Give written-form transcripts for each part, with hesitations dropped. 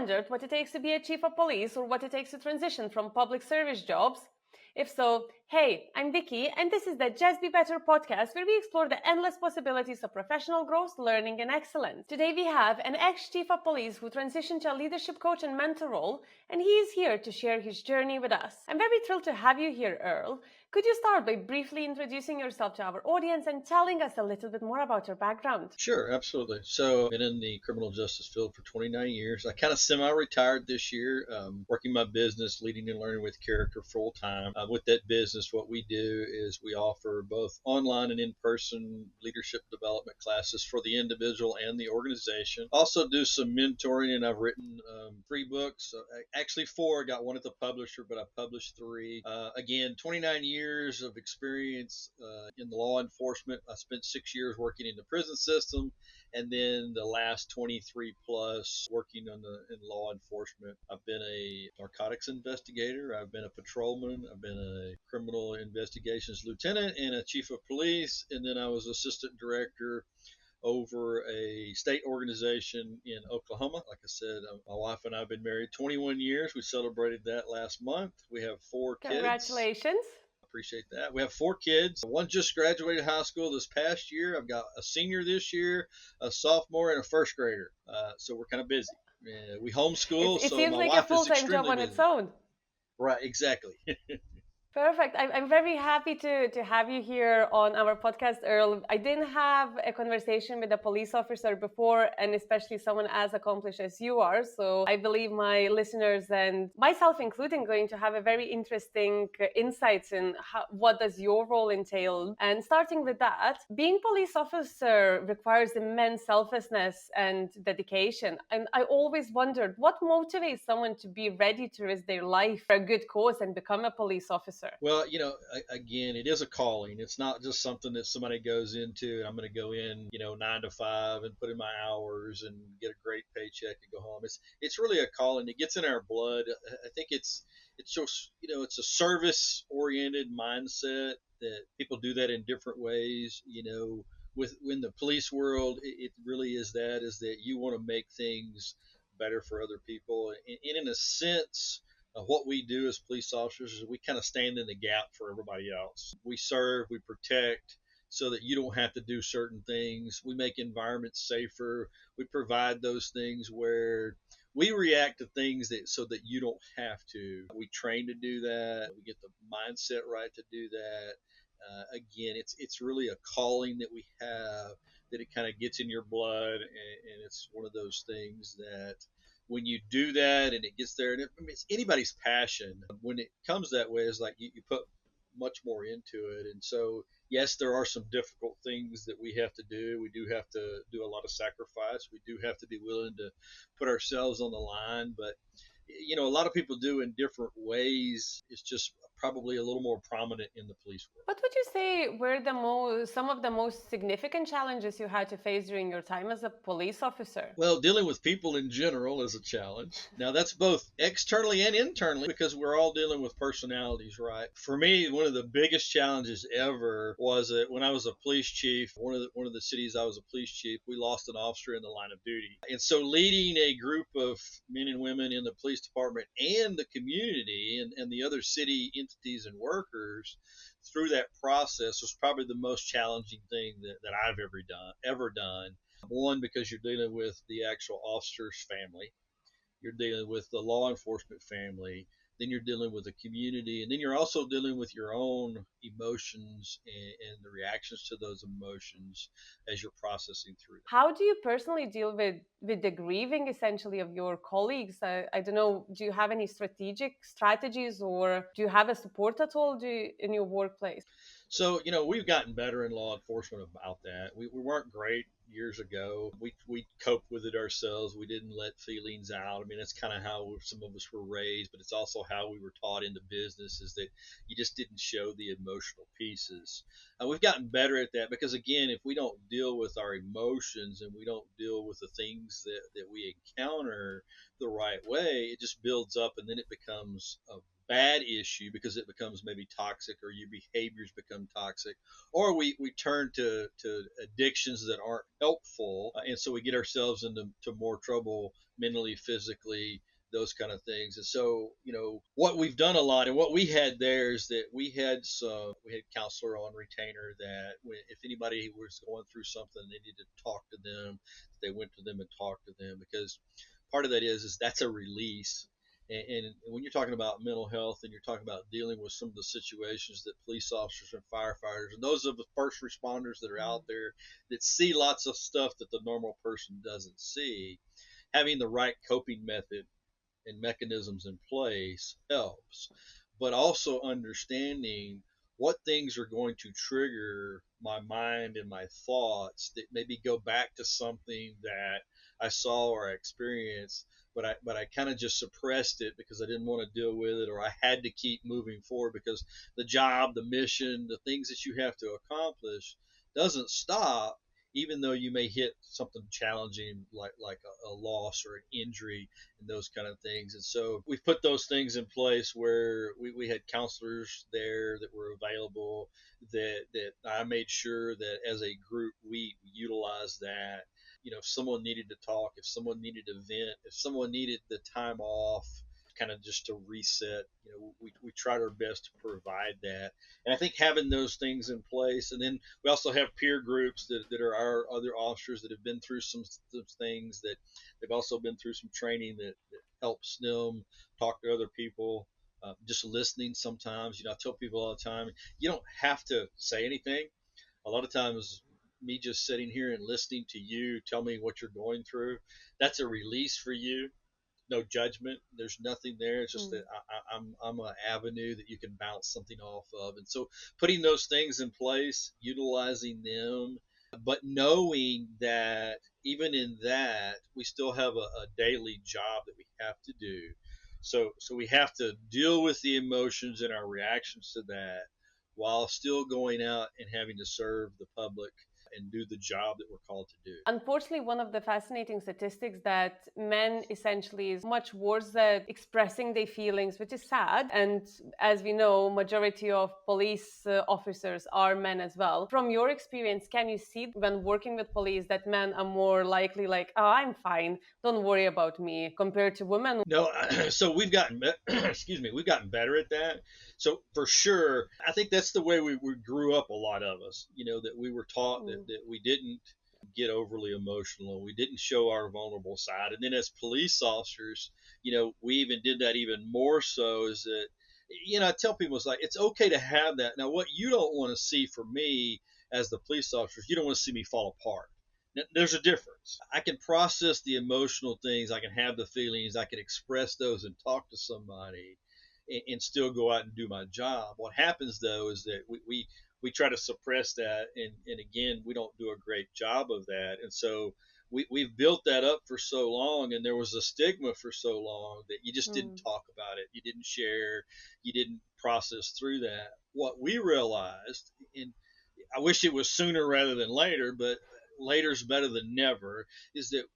wondered what it takes to be a chief of police or what it takes to transition from public service jobs? If so, hey, I'm Vicky, and this is the Just Be Better podcast where we explore the endless possibilities of professional growth, learning, and excellence. Today we have an ex-chief of police who transitioned to a leadership coach and mentor role, and he is here to share his journey with us. I'm very thrilled to have you here, Earl. Could you start by briefly introducing yourself to our audience and telling us a little bit more about your background? Sure, absolutely. So I've been in the criminal justice field for 29 years. I kind of semi-retired this year, working my business, leading and learning with character full time. With that business, what we do is we offer both online and in-person leadership development classes for the individual and the organization. Also do some mentoring, and I've written 3 books, actually 4. I got one at the publisher, but I published 3. Again, 29 years of experience in the law enforcement. I spent 6 years working in the prison system, and then the last 23 plus working in law enforcement. I've been a narcotics investigator. I've been a patrolman. I've been a criminal investigations lieutenant and a chief of police. And then I was assistant director over a state organization in Oklahoma. Like I said, my wife and I have been married 21 years. We celebrated that last month. We have 4 kids. Congratulations. Appreciate that. We have 4 kids. One just graduated high school this past year. I've got a senior this year, a sophomore, and a first grader. So we're kind of busy. We homeschool. It so seems my like a wife is full-time job extremely on busy. its own. Right, exactly. Perfect. I'm very happy to have you here on our podcast, Earl. I didn't have a conversation with a police officer before, and especially someone as accomplished as you are. So I believe my listeners and myself including going to have a very interesting insights in what does your role entail. And starting with that, being police officer requires immense selflessness and dedication. And I always wondered what motivates someone to be ready to risk their life for a good cause and become a police officer. Well, again, it is a calling. It's not just something that somebody goes into. I'm going to go in, 9 to 5 and put in my hours and get a great paycheck and go home. It's really a calling. It gets in our blood. I think it's just, it's a service oriented mindset that people do that in different ways. In the police world, it really is that you want to make things better for other people. And in a sense, what we do as police officers is we kind of stand in the gap for everybody else. We serve, we protect so that you don't have to do certain things. We make environments safer. We provide those things where we react to things so that you don't have to. We train to do that. We get the mindset right to do that. Again, it's really a calling that we have, that it kind of gets in your blood, and it's one of those things that when you do that and it gets there, and it's anybody's passion. When it comes that way, it's like you put much more into it. And so, yes, there are some difficult things that we have to do. We do have to do a lot of sacrifice. We do have to be willing to put ourselves on the line. But, a lot of people do in different ways. It's just probably a little more prominent in the police world. What would you say were some of the most significant challenges you had to face during your time as a police officer? Well, dealing with people in general is a challenge. Now, that's both externally and internally because we're all dealing with personalities, right? For me, one of the biggest challenges ever was that when I was a police chief, one of the cities I was a police chief, we lost an officer in the line of duty. And so leading a group of men and women in the police department and the community and the other city entities and workers through that process was probably the most challenging thing that I've ever done. One, because you're dealing with the actual officer's family, you're dealing with the law enforcement family, then you're dealing with the community, and then you're also dealing with your own emotions and the reactions to those emotions as you're processing through them. How do you personally deal with the grieving essentially of your colleagues? I don't know, do you have any strategies or do you have a support at all in your workplace? So, we've gotten better in law enforcement about that. We weren't great years ago. We coped with it ourselves. We didn't let feelings out. I mean, that's kind of how some of us were raised, but it's also how we were taught in the business, is that you just didn't show the emotional pieces. We've gotten better at that because, again, if we don't deal with our emotions and we don't deal with the things that we encounter the right way, it just builds up and then it becomes a bad issue because it becomes maybe toxic or your behaviors become toxic, or we turn to addictions that aren't helpful, and so we get ourselves into more trouble mentally, physically, those kind of things. And so, what we've done a lot and what we had there is that we had counselor on retainer that if anybody was going through something, they needed to talk to them, they went to them and talked to them, because part of that is that's a release. And when you're talking about mental health and you're talking about dealing with some of the situations that police officers and firefighters and those of the first responders that are out there that see lots of stuff that the normal person doesn't see, having the right coping method and mechanisms in place helps, but also understanding what things are going to trigger my mind and my thoughts that maybe go back to something that I saw or I experienced, but I kind of just suppressed it because I didn't want to deal with it, or I had to keep moving forward because the job, the mission, the things that you have to accomplish doesn't stop, even though you may hit something challenging like a loss or an injury and those kind of things. And so we've put those things in place where we had counselors there that were available, that I made sure that as a group we utilized that. If someone needed to talk, if someone needed to vent, if someone needed the time off, kind of just to reset, we tried our best to provide that. And I think having those things in place, and then we also have peer groups that are our other officers that have been through some things, that they've also been through some training that helps them talk to other people. Just listening sometimes. I tell people all the time, you don't have to say anything. A lot of times, me just sitting here and listening to you tell me what you're going through, that's a release for you. No judgment. There's nothing there. It's just that Mm. I'm an avenue that you can bounce something off of. And so putting those things in place, utilizing them, but knowing that even in that we still have a daily job that we have to do. So we have to deal with the emotions and our reactions to that while still going out and having to serve the public and do the job that we're called to do. Unfortunately, one of the fascinating statistics that men essentially is much worse at expressing their feelings, which is sad. And as we know, majority of police officers are men as well. From your experience, can you see when working with police that men are more likely like, oh, I'm fine, don't worry about me, compared to women? No, so we've gotten, excuse me, we've gotten better at that. So for sure, I think that's the way we grew up. A lot of us, that we were taught Mm. that we didn't get overly emotional, we didn't show our vulnerable side, and then as police officers, we even did that even more so. Is that, I tell people it's like it's okay to have that. Now, what you don't want to see from me as the police officers, you don't want to see me fall apart. There's a difference. I can process the emotional things. I can have the feelings. I can express those and talk to somebody, and still go out and do my job. What happens though is that we try to suppress that, and again, we don't do a great job of that. And so we've built that up for so long, and there was a stigma for so long that you just didn't Mm. talk about it. You didn't share. You didn't process through that. What we realized, and I wish it was sooner rather than later, but later's better than never, is that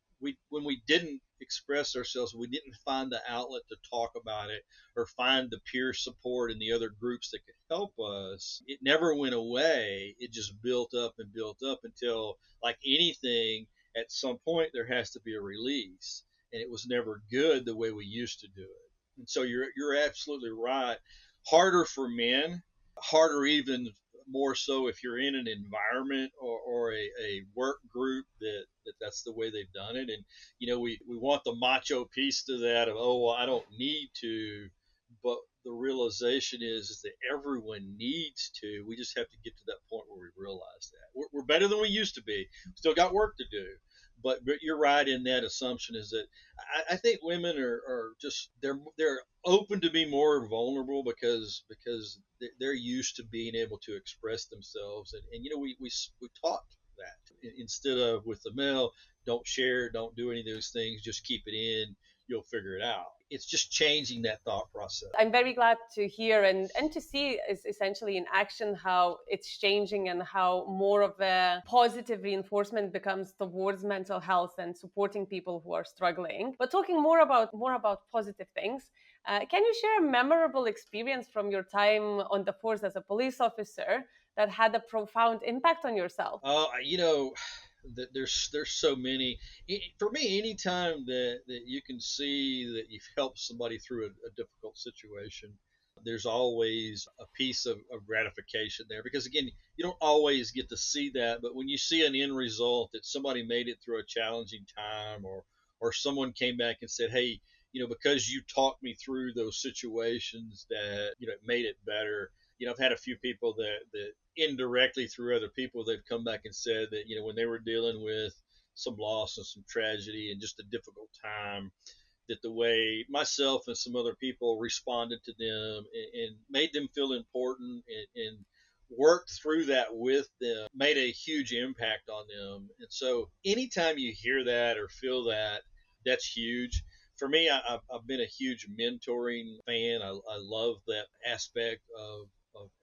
when we didn't express ourselves, we didn't find the outlet to talk about it or find the peer support and the other groups that could help us, it never went away. It just built up and built up until, like anything, at some point there has to be a release. And it was never good the way we used to do it. And so you're absolutely right. Harder for men, harder even more so if you're in an environment or a work group that's the way they've done it. And we want the macho piece to that of, oh, well, I don't need to, but the realization is that everyone needs to. We just have to get to that point where we realize that we're better than we used to be. Still got work to do, but you're right in that assumption is that I think women are just they're open to be more vulnerable because they're used to being able to express themselves, and we taught that instead of with the male, don't share, don't do any of those things, just keep it in. you'll figure it out. It's just changing that thought process. I'm very glad to hear and to see is essentially in action how it's changing and how more of a positive reinforcement becomes towards mental health and supporting people who are struggling. But talking more about positive things, can you share a memorable experience from your time on the force as a police officer that had a profound impact on yourself? There's so many. For me, anytime that you can see that you've helped somebody through a difficult situation, there's always a piece of gratification there, because again, you don't always get to see that, but when you see an end result that somebody made it through a challenging time, or someone came back and said, hey, because you talked me through those situations, that it made it better. I've had a few people that indirectly through other people, they've come back and said that when they were dealing with some loss and some tragedy and just a difficult time, that the way myself and some other people responded to them and made them feel important, and worked through that with them made a huge impact on them. And so anytime you hear that or feel that, that's huge. For me, I've been a huge mentoring fan. I love that aspect of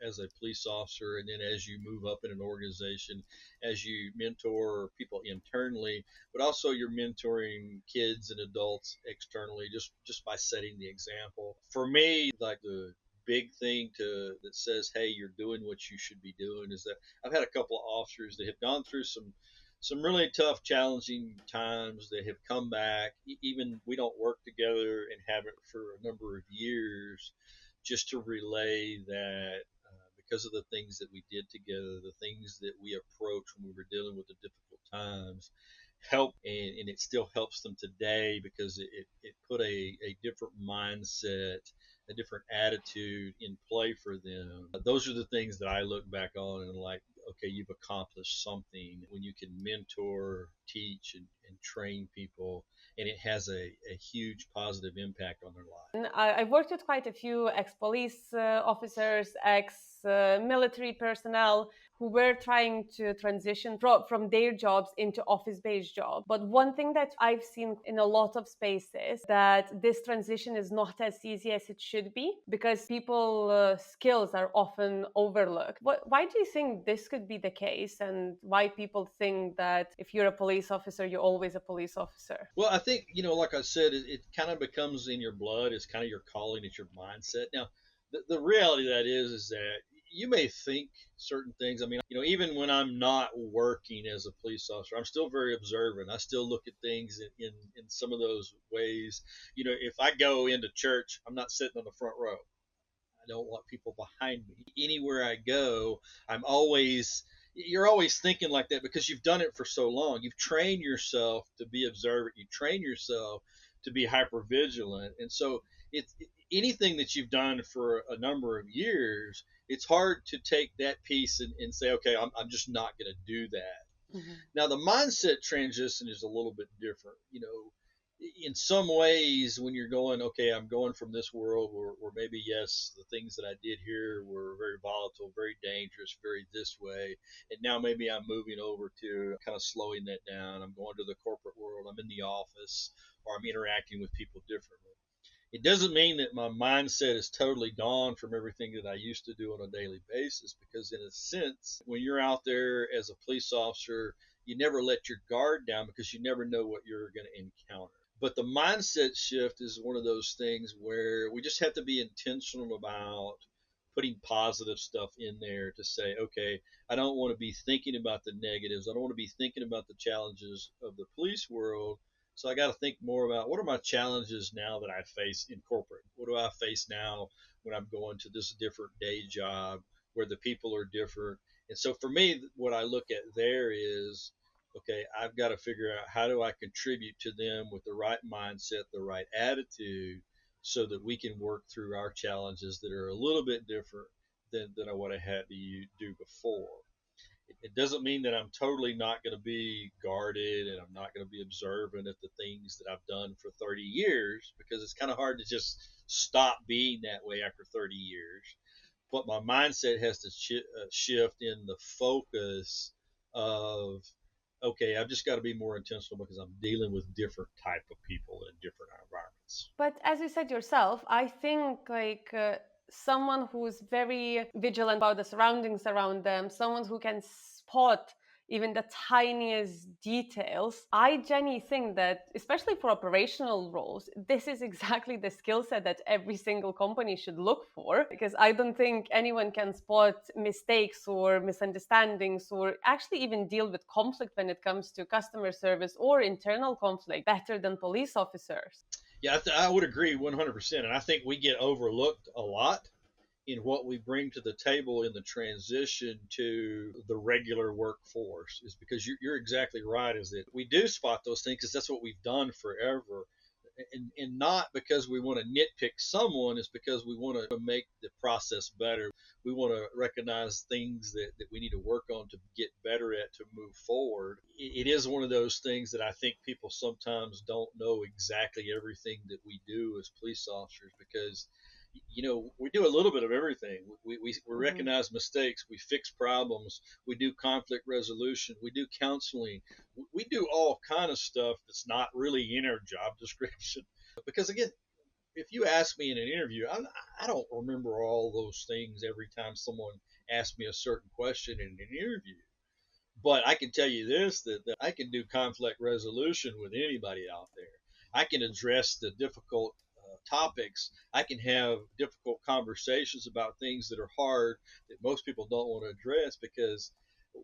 as a police officer, and then as you move up in an organization, as you mentor people internally, but also you're mentoring kids and adults externally, just by setting the example. For me, like the big thing to that says, hey, you're doing what you should be doing, is that I've had a couple of officers that have gone through some really tough, challenging times. They have come back, even we don't work together and haven't for a number of years, just to relay that because of the things that we did together, the things that we approached when we were dealing with the difficult times, help, and it still helps them today, because it put a different mindset, a different attitude in play for them. Those are the things that I look back on and like, okay, you've accomplished something when you can mentor, teach, and train people, and it has a huge positive impact on their life. I've worked with quite a few ex-police officers, ex-military personnel who were trying to transition from their jobs into office-based jobs. But one thing that I've seen in a lot of spaces, that this transition is not as easy as it should be, because people skills are often overlooked. Why do you think this could be the case, and why people think that if you're a police officer, you're always a police officer? Well, I think, like I said, it kind of becomes in your blood. It's kind of your calling, it's your mindset. Now, the reality of that is that you may think certain things. I mean, even when I'm not working as a police officer, I'm still very observant. I still look at things in some of those ways. If I go into church, I'm not sitting on the front row. I don't want people behind me. Anywhere I go, you're always thinking like that, because you've done it for so long. You've trained yourself to be observant. You train yourself to be hyper vigilant. And so it's anything that you've done for a number of years, it's hard to take that piece and say, okay, I'm just not going to do that. Mhm. Now, the mindset transition is a little bit different. In some ways, when you're going, okay, I'm going from this world where maybe, yes, the things that I did here were very volatile, very dangerous, very this way. And now maybe I'm moving over to kind of slowing that down. I'm going to the corporate world. I'm in the office, or I'm interacting with people differently. It doesn't mean that my mindset is totally gone from everything that I used to do on a daily basis, because in a sense, when you're out there as a police officer, you never let your guard down, because you never know what you're going to encounter. But the mindset shift is one of those things where we just have to be intentional about putting positive stuff in there to say, okay, I don't want to be thinking about the negatives. I don't want to be thinking about the challenges of the police world. So I got to think more about, what are my challenges now that I face in corporate? What do I face now when I'm going to this different day job where the people are different? And so for me, what I look at there is, okay, I've got to figure out, how do I contribute to them with the right mindset, the right attitude, so that we can work through our challenges that are a little bit different than what I had to do before. It doesn't mean that I'm totally not going to be guarded and I'm not going to be observant at the things that I've done for 30 years, because it's kind of hard to just stop being that way after 30 years. But my mindset has to shift in the focus of, okay, I've just got to be more intentional because I'm dealing with different type of people in different environments. But as you said yourself, I think someone who's very vigilant about the surroundings around them, someone who can spot even the tiniest details. I genuinely think that, especially for operational roles, this is exactly the skill set that every single company should look for, because I don't think anyone can spot mistakes or misunderstandings or actually even deal with conflict when it comes to customer service or internal conflict better than police officers. Yeah, I would agree 100%. And I think we get overlooked a lot in what we bring to the table in the transition to the regular workforce is because you're exactly right, is that we do spot those things because that's what we've done forever, and not because we want to nitpick someone. It's because we want to make the process better. We want to recognize things that we need to work on to get better at to move forward. It is one of those things that I think people sometimes don't know exactly everything that we do as police officers because we do a little bit of everything. We Mhm. recognize mistakes, we fix problems, we do conflict resolution, we do counseling, we do all kind of stuff that's not really in our job description. Because again, if you ask me in an interview, I don't remember all those things every time someone asks me a certain question in an interview. But I can tell you this, that I can do conflict resolution with anybody out there. I can address the difficult topics. I can have difficult conversations about things that are hard that most people don't want to address because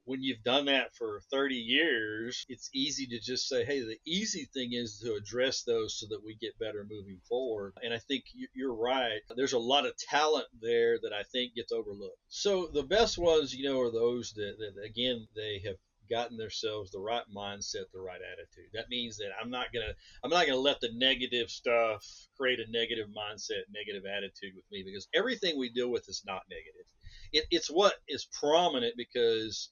when you've done that for 30 years, it's easy to just say, hey, the easy thing is to address those so that we get better moving forward. And I think you're right. There's a lot of talent there that I think gets overlooked. So the best ones, are those that again, they have gotten themselves the right mindset, the right attitude. That means that I'm not gonna let the negative stuff create a negative mindset, negative attitude with me because everything we deal with is not negative. It's what is prominent because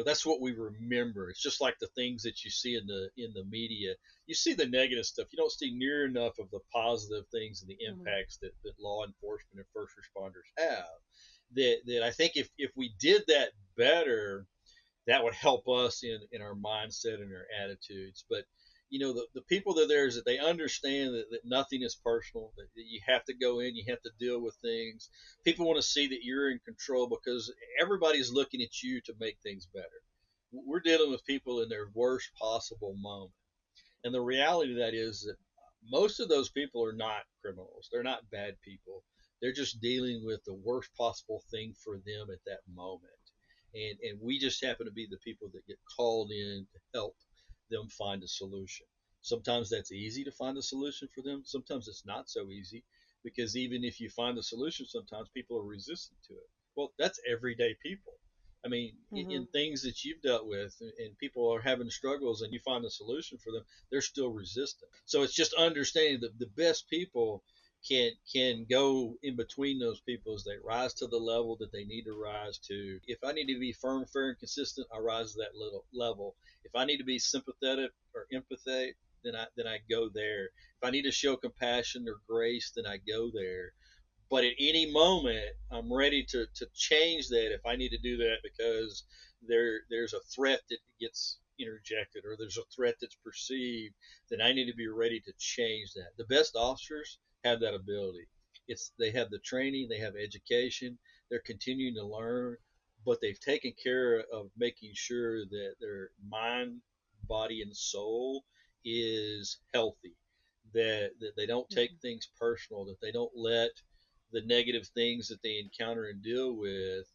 that's what we remember. It's just like the things that you see in the media. You see the negative stuff. You don't see near enough of the positive things and the Mhm. impacts that law enforcement and first responders have. That I think if we did that better, that would help us in our mindset and our attitudes. But the people that are there is that they understand that nothing is personal, that you have to go in, you have to deal with things. People want to see that you're in control because everybody's looking at you to make things better. We're dealing with people in their worst possible moment. And the reality of that is that most of those people are not criminals. They're not bad people. They're just dealing with the worst possible thing for them at that moment. And we just happen to be the people that get called in to help them find a solution. Sometimes that's easy to find a solution for them. Sometimes it's not so easy because even if you find a solution, sometimes people are resistant to it. Well, that's everyday people. I mean, in Mhm. things that you've dealt with, and people are having struggles, and you find a solution for them, they're still resistant. So it's just understanding that the best people can go in between those people as they rise to the level that they need to rise to. If I need to be firm, fair, and consistent, I rise to that little level. If I need to be sympathetic or empathetic, then I go there. If I need to show compassion or grace, then I go there. But at any moment, I'm ready to change that if I need to do that because there's a threat that gets interjected or there's a threat that's perceived. Then I need to be ready to change that. The best officers have that ability. They have the training, they have education, they're continuing to learn, but they've taken care of making sure that their mind, body, and soul is healthy. That they don't take Mhm. things personal, that they don't let the negative things that they encounter and deal with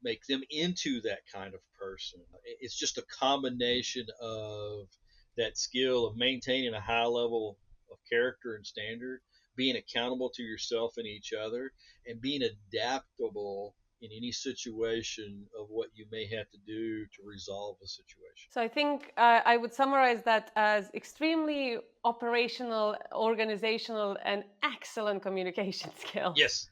make them into that kind of person. It's just a combination of that skill of maintaining a high level of character and standard, being accountable to yourself and each other, and being adaptable in any situation of what you may have to do to resolve a situation. So I think I would summarize that as extremely operational, organizational, and excellent communication skills. Yes,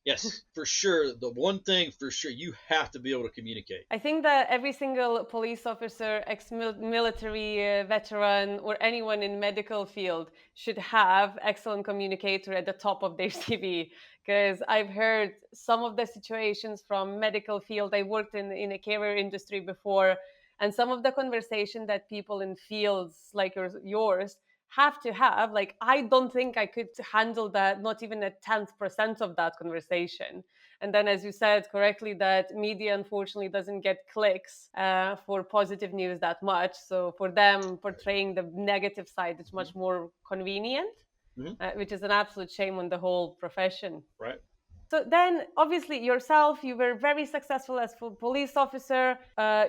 yes, for sure. The one thing for sure, you have to be able to communicate. I think that every single police officer, ex-military veteran, or anyone in medical field should have excellent communicator at the top of their CV. Because I've heard some of the situations from medical field. I worked in a career industry before. And some of the conversation that people in fields like yours have to have, like, I don't think I could handle that, not even a 10th% of that conversation. And then, as you said correctly, that media unfortunately doesn't get clicks for positive news that much. So for them, portraying the negative side is much more convenient, Mm-hmm. which is an absolute shame on the whole profession. Right. So then, obviously, yourself, you were very successful as a police officer.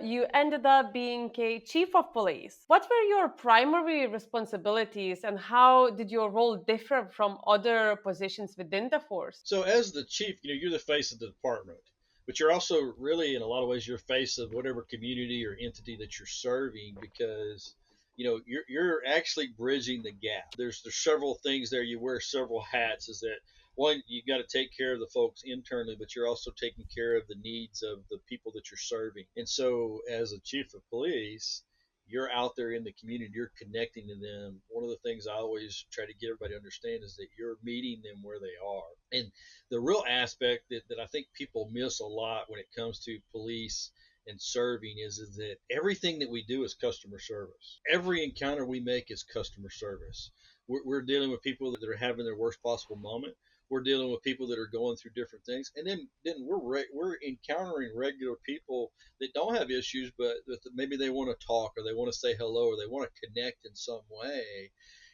You ended up being a chief of police. What were your primary responsibilities, and how did your role differ from other positions within the force? So as the chief, you're the face of the department, but you're also really, in a lot of ways, you're face of whatever community or entity that you're serving, because you're actually bridging the gap. There's several things there. You wear several hats. Is that one? You got to take care of the folks internally, but you're also taking care of the needs of the people that you're serving. And so, as a chief of police, you're out there in the community, you're connecting to them. One of the things I always try to get everybody to understand is that you're meeting them where they are. And the real aspect that I think people miss a lot when it comes to police and serving is that everything that we do is customer service. Every encounter we make is customer service. We're dealing with people that are having their worst possible moment. We're dealing with people that are going through different things, and then we're encountering regular people that don't have issues, but that maybe they want to talk, or they want to say hello, or they want to connect in some way.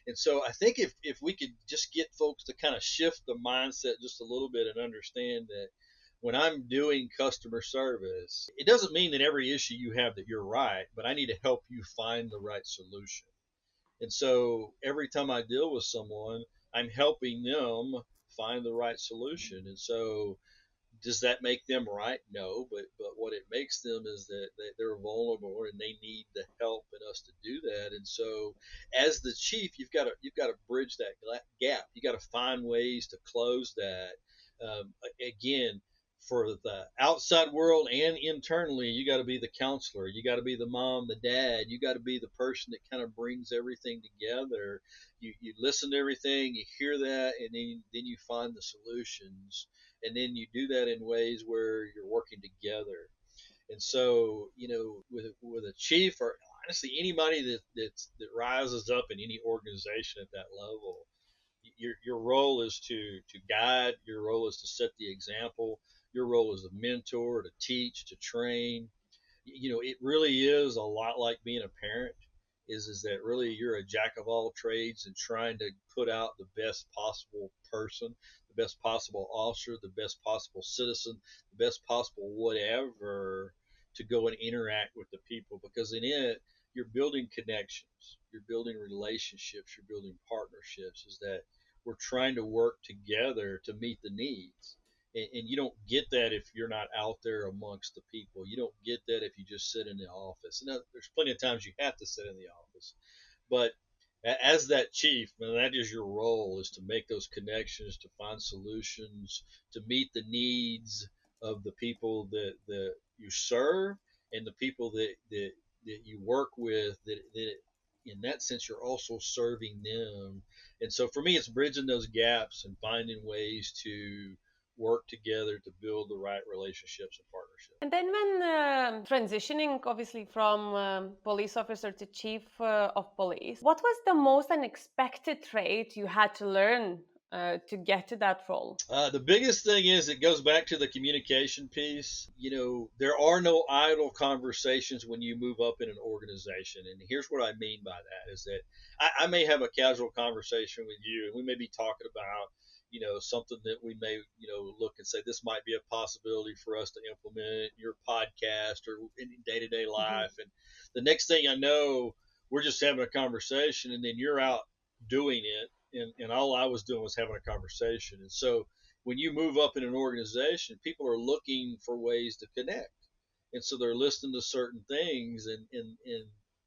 And so I think if we could just get folks to kind of shift the mindset just a little bit and understand that when I'm doing customer service, it doesn't mean that every issue you have that you're right, but I need to help you find the right solution. And so every time I deal with someone, I'm helping them find the right solution. And so does that make them right? No, but what it makes them is that they're vulnerable and they need the help in us to do that. And so, as the chief, you've got to bridge that gap. You got to find ways to close that. Again, for the outside world and internally, you got to be the counselor. You got to be the mom, the dad. You got to be the person that kind of brings everything together. You listen to everything, you hear that, and then you find the solutions, and then you do that in ways where you're working together. And so, with a chief, or honestly anybody that rises up in any organization at that level, your role is to guide. Your role is to set the example. Your role is to mentor, to teach, to train. It really is a lot like being a parent. Is that really you're a jack of all trades and trying to put out the best possible person, the best possible officer, the best possible citizen, the best possible whatever, to go and interact with the people, because in it you're building connections, you're building relationships, you're building partnerships. Is that we're trying to work together to meet the needs. And you don't get that if you're not out there amongst the people. You don't get that if you just sit in the office. And there's plenty of times you have to sit in the office, but as that chief, man, that is your role, is to make those connections, to find solutions, to meet the needs of the people that you serve, and the people that you work with, that in that sense you're also serving them. And so for me, it's bridging those gaps and finding ways to work together to build the right relationships and partnerships. And then, when transitioning, obviously, from police officer to chief of police, what was the most unexpected trait you had to learn to get to that role? The biggest thing is it goes back to the communication piece. There are no idle conversations when you move up in an organization. And here's what I mean by that is that I may have a casual conversation with you, and we may be talking about, something that we may, look and say, this might be a possibility for us to implement in your podcast or in day to day Mhm. life. And the next thing I know, we're just having a conversation, and then you're out doing it. And all I was doing was having a conversation. And so when you move up in an organization, people are looking for ways to connect. And so they're listening to certain things. And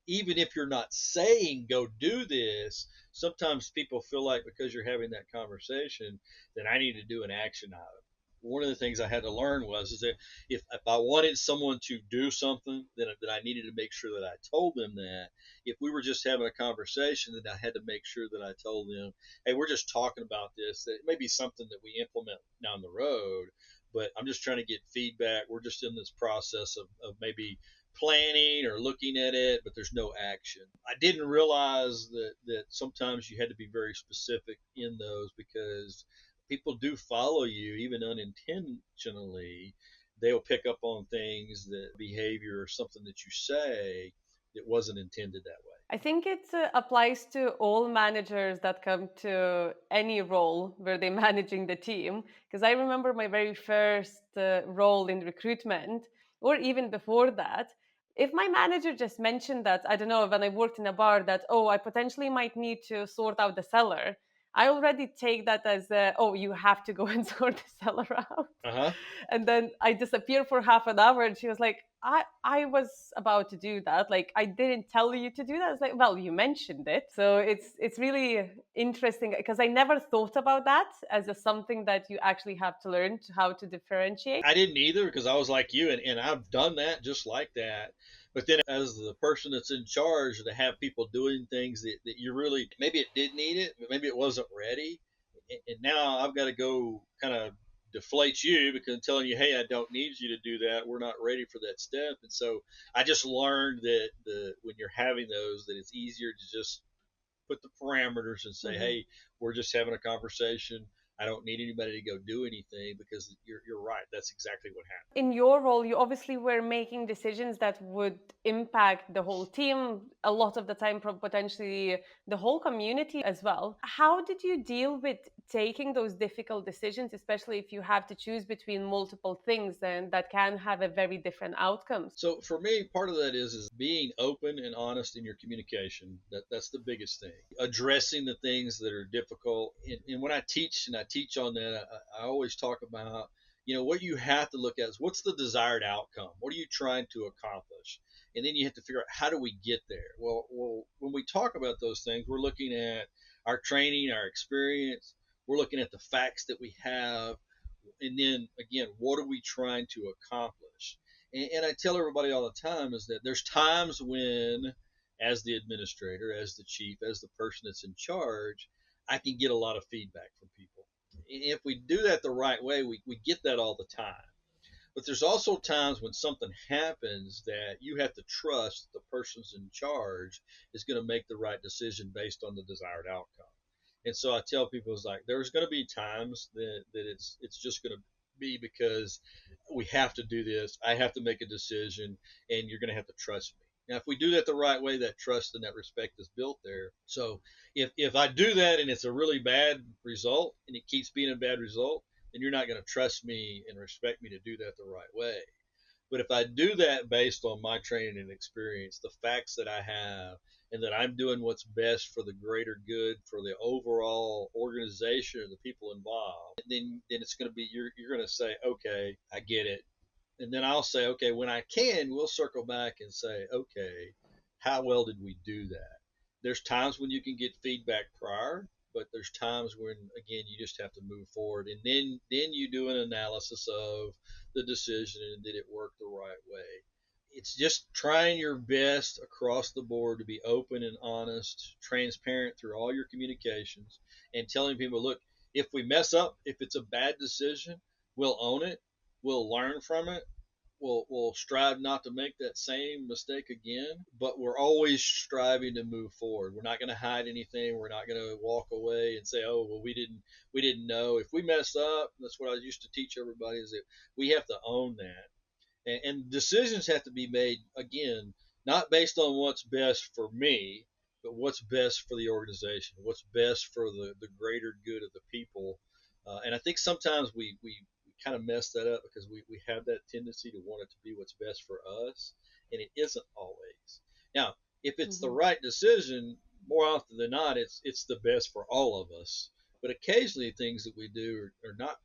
even if you're not saying, go do this, sometimes people feel like because you're having that conversation, that I need to do an action item. One of the things I had to learn was is that if I wanted someone to do something, then that I needed to make sure that I told them that. If we were just having a conversation, then I had to make sure that I told them, hey, we're just talking about this. That it may be something that we implement down the road, but I'm just trying to get feedback. We're just in this process of maybe planning or looking at it, but there's no action. I didn't realize that sometimes you had to be very specific in those, because people do follow you even unintentionally. They'll pick up on things, that behavior or something that you say that wasn't intended that way. I think it applies to all managers that come to any role where they're managing the team. Because I remember my very first role in recruitment, or even before that, if my manager just mentioned that, I don't know, when I worked in a bar, that, oh, I potentially might need to sort out the cellar, I already take that as, oh, you have to go and sort the cellar out. Uh huh. And then I disappeared for half an hour, and she was like, I was about to do that. Like, I didn't tell you to do that. It's like, well, you mentioned it. So it's really interesting, because I never thought about that as something that you actually have to learn to how to differentiate. I didn't either, because I was like you, and I've done that just like that. But then, as the person that's in charge, to have people doing things that you really, maybe it did need it, but maybe it wasn't ready. And now I've got to go kind of deflate you, because I'm telling you, hey, I don't need you to do that. We're not ready for that step. And so I just learned that when you're having those, that it's easier to just put the parameters and say, Mhm. hey, we're just having a conversation. I don't need anybody to go do anything, because you're right. That's exactly what happened. In your role, you obviously were making decisions that would impact the whole team, a lot of the time, potentially the whole community as well. How did you deal with taking those difficult decisions, especially if you have to choose between multiple things and that can have a very different outcomes? So for me, part of that is being open and honest in your communication. That's the biggest thing. Addressing the things that are difficult. And when I teach, and I teach on that, I always talk about, what you have to look at is, what's the desired outcome? What are you trying to accomplish? And then you have to figure out, how do we get there? Well, when we talk about those things, we're looking at our training, our experience. We're looking at the facts that we have, and then again, what are we trying to accomplish? And I tell everybody all the time is that there's times when, as the administrator, as the chief, as the person that's in charge, I can get a lot of feedback from people. If we do that the right way, we get that all the time. But there's also times when something happens that you have to trust the person's in charge is going to make the right decision based on the desired outcome. And so I tell people, it's like, there's going to be times that it's just going to be, because we have to do this. I have to make a decision, and you're going to have to trust me. Now, if we do that the right way, that trust and that respect is built there. So if I do that and it's a really bad result, and it keeps being a bad result, then you're not going to trust me and respect me to do that the right way. But if I do that based on my training and experience, the facts that I have, and that I'm doing what's best for the greater good, for the overall organization or the people involved, then it's going to be, you're going to say, okay, I get it. And then I'll say, okay, when I can, we'll circle back and say, okay, how well did we do that? There's times when you can get feedback prior, but there's times when, again, you just have to move forward, and then you do an analysis of the decision, and did it work the right way. It's just trying your best across the board to be open and honest, transparent through all your communications, and telling people, look, if we mess up, if it's a bad decision, we'll own it, we'll learn from it, we'll strive not to make that same mistake again, but we're always striving to move forward. We're not going to hide anything. We're not going to walk away and say, oh, well, we didn't know. If we mess up, that's what I used to teach everybody, is that we have to own that. And decisions have to be made, again, not based on what's best for me, but what's best for the organization, what's best for the greater good of the people. And I think sometimes we kind of mess that up, because we have that tendency to want it to be what's best for us, and it isn't always. Now, if it's the Mhm. right decision, more often than not, it's the best for all of us. But occasionally, things that we do are not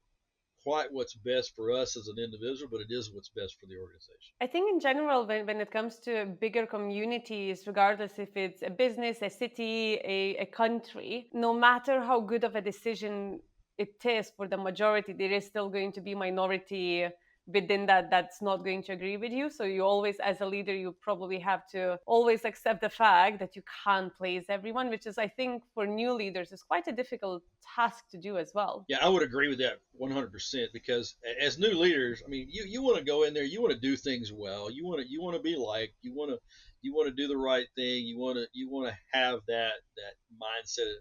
quite what's best for us as an individual, but it is what's best for the organization. I think in general, when it comes to bigger communities, regardless if it's a business, a city, a country, no matter how good of a decision it is for the majority, there is still going to be minority within that that's not going to agree with you. So you always, as a leader, you probably have to always accept the fact that you can't please everyone, which is, I think, for new leaders is quite a difficult task to do as well. Yeah, I would agree with that 100% because as new leaders, I mean, you want to go in there, you want to do things well, you want to be liked, you want to do the right thing, you want to have that mindset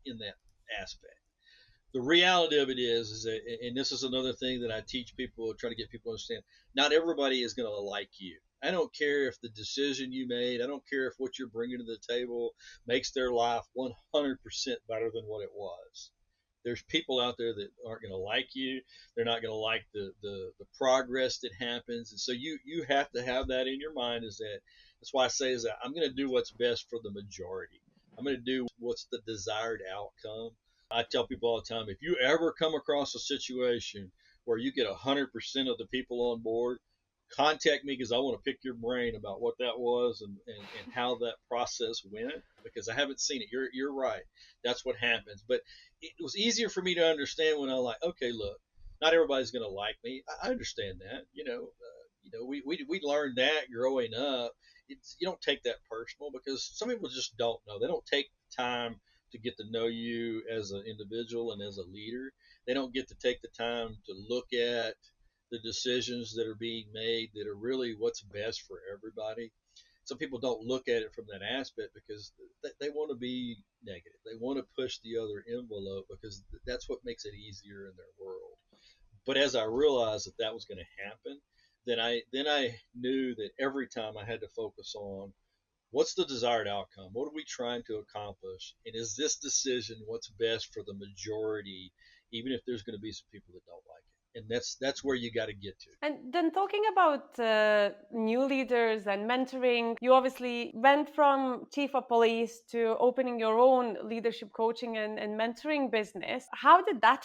in that aspect. The reality of it is that, and this is another thing that I teach people, try to get people to understand, not everybody is going to like you. I don't care if the decision you made, I don't care if what you're bringing to the table makes their life 100% better than what it was. There's people out there that aren't going to like you. They're not going to like the progress that happens. And so you have to have that in your mind is that that's why I say is that I'm going to do what's best for the majority. I'm going to do what's the desired outcome. I tell people all the time, if you ever come across a situation where you get 100% of the people on board, contact me because I want to pick your brain about what that was and how that process went because I haven't seen it. You're right. That's what happens. But it was easier for me to understand when I was like, okay, look, not everybody's going to like me. I understand that. We learned that growing up. You don't take that personal because some people just don't know. They don't take time to get to know you as an individual and as a leader. They don't get to take the time to look at the decisions that are being made that are really what's best for everybody. Some people don't look at it from that aspect because they want to be negative. They want to push the other envelope because that's what makes it easier in their world. But as I realized that that was going to happen, then I knew that every time I had to focus on what's the desired outcome? What are we trying to accomplish? And is this decision what's best for the majority, even if there's going to be some people that don't like it? And that's where you got to get to. And then talking about new leaders and mentoring, you obviously went from chief of police to opening your own leadership coaching and mentoring business. How did that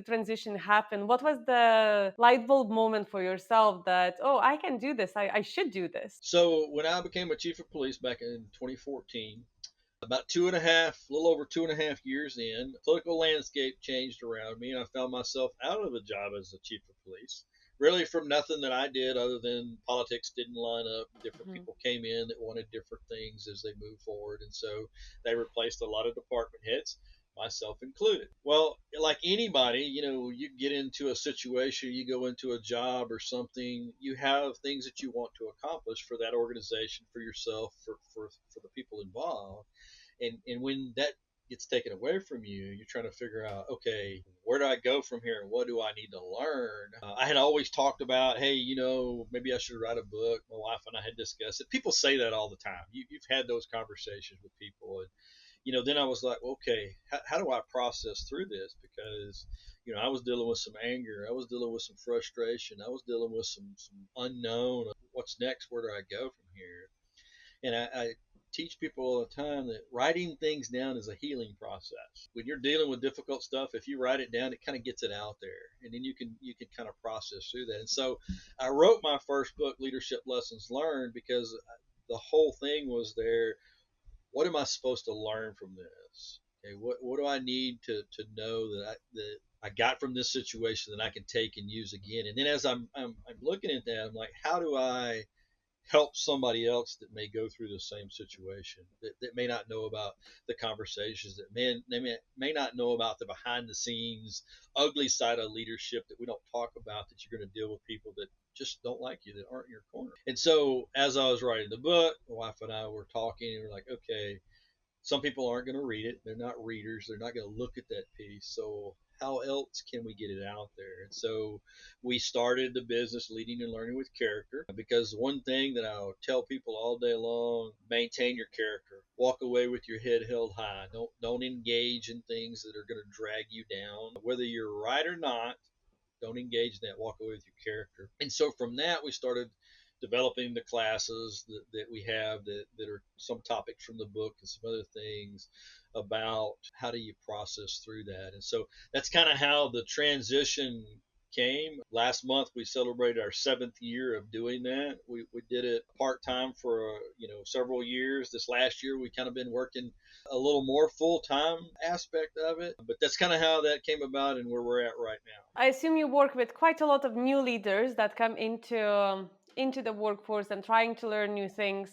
transition happen? What was the light bulb moment for yourself that, oh, I can do this, I should do this? So when I became a chief of police back in 2014, about two and a half, a little over 2.5 years in, the political landscape changed around me, and I found myself out of a job as the chief of police. Really, from nothing that I did other than politics didn't line up. Different Mhm. people came in that wanted different things as they moved forward, and so they replaced a lot of department heads, myself included. Well, like anybody, you get into a situation, you go into a job or something, you have things that you want to accomplish for that organization, for yourself, for the people involved and when that gets taken away from you, you're trying to figure out, okay, where do I go from here? What do I need to learn? I had always talked about, hey, maybe I should write a book. My wife and I had discussed it. People say that all the time. You've had those conversations with people, and then I was like, okay, how do I process through this? Because I was dealing with some anger, I was dealing with some frustration, I was dealing with some unknown. What's next? Where do I go from here? And I teach people all the time that writing things down is a healing process. When you're dealing with difficult stuff, if you write it down, it kind of gets it out there, and then you can kind of process through that. And so I wrote my first book, Leadership Lessons Learned, because the whole thing was there. What am I supposed to learn from this? Okay, what do I need to know that I got from this situation that I can take and use again? And then as I'm looking at that, I'm like, how do I help somebody else that may go through the same situation that may not know about the conversations they may not know about the behind the scenes ugly side of leadership that we don't talk about, that you're going to deal with people that just don't like you, that aren't in your corner. And so as I was writing the book, my wife and I were talking and we're like, okay, some people aren't going to read it. They're not readers. They're not going to look at that piece. So how else can we get it out there? And so we started the business Leading and Learning with Character, because one thing that I'll tell people all day long: maintain your character. Walk away with your head held high. Don't engage in things that are going to drag you down. Whether you're right or not, don't engage in that. Walk away with your character. And so from that, we started developing the classes that we have that are some topics from the book and some other things about how do you process through that. And so that's kind of how the transition came. Last month we celebrated our 7th year of doing that. We did it part time for several years. This last year we kind of been working a little more full time aspect of it, but that's kind of how that came about and where we're at right now. I assume you work with quite a lot of new leaders that come into the workforce and trying to learn new things.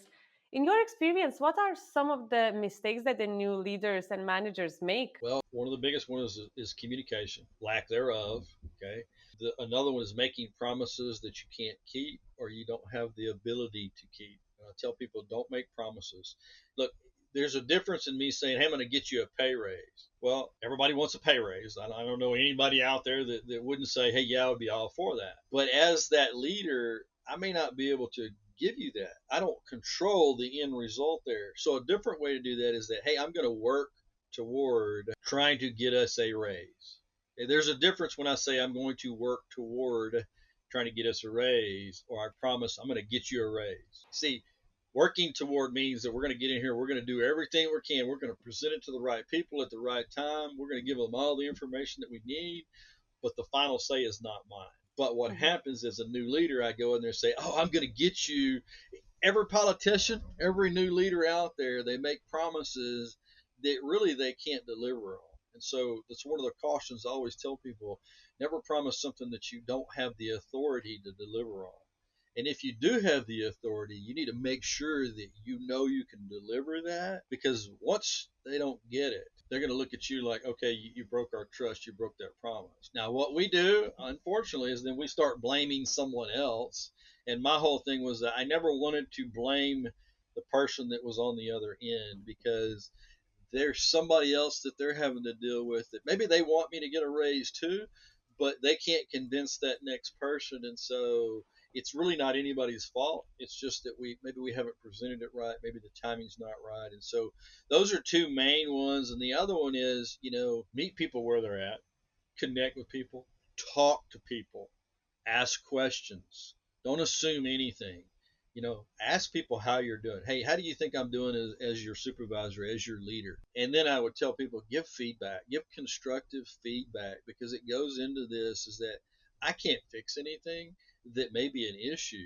In your experience, what are some of the mistakes that the new leaders and managers make? Well, one of the biggest ones is communication, lack thereof. Okay. Another one is making promises that you can't keep or you don't have the ability to keep. I tell people don't make promises. Look, there's a difference in me saying, hey, I'm going to get you a pay raise. Well, everybody wants a pay raise. I don't know anybody out there that wouldn't say, hey, yeah, I would be all for that. But as that leader, I may not be able to give you that. I don't control the end result there. So a different way to do that is that, hey, I'm going to work toward trying to get us a raise. There's a difference when I say I'm going to work toward trying to get us a raise, or I promise I'm going to get you a raise. See, working toward means that we're going to get in here, we're going to do everything we can, we're going to present it to the right people at the right time, we're going to give them all the information that we need, but the final say is not mine. But what happens as a new leader, I go in there and say, oh, I'm going to get you. Every politician, every new leader out there, they make promises that really they can't deliver on. And so that's one of the cautions I always tell people: never promise something that you don't have the authority to deliver on. And if you do have the authority, you need to make sure that you know you can deliver that, because once they don't get it, they're going to look at you like, okay, you broke our trust, you broke that promise. Now, what we do, unfortunately, is then we start blaming someone else. And my whole thing was that I never wanted to blame the person that was on the other end, because there's somebody else that they're having to deal with that maybe they want me to get a raise too, but they can't convince that next person. And so it's really not anybody's fault. It's just that we haven't presented it right. Maybe the timing's not right. And so those are two main ones. And the other one is, meet people where they're at, connect with people, talk to people, ask questions. Don't assume anything. Ask people how you're doing. Hey, how do you think I'm doing as your supervisor, as your leader? And then I would tell people, give feedback, give constructive feedback, because it goes into this is that I can't fix anything that may be an issue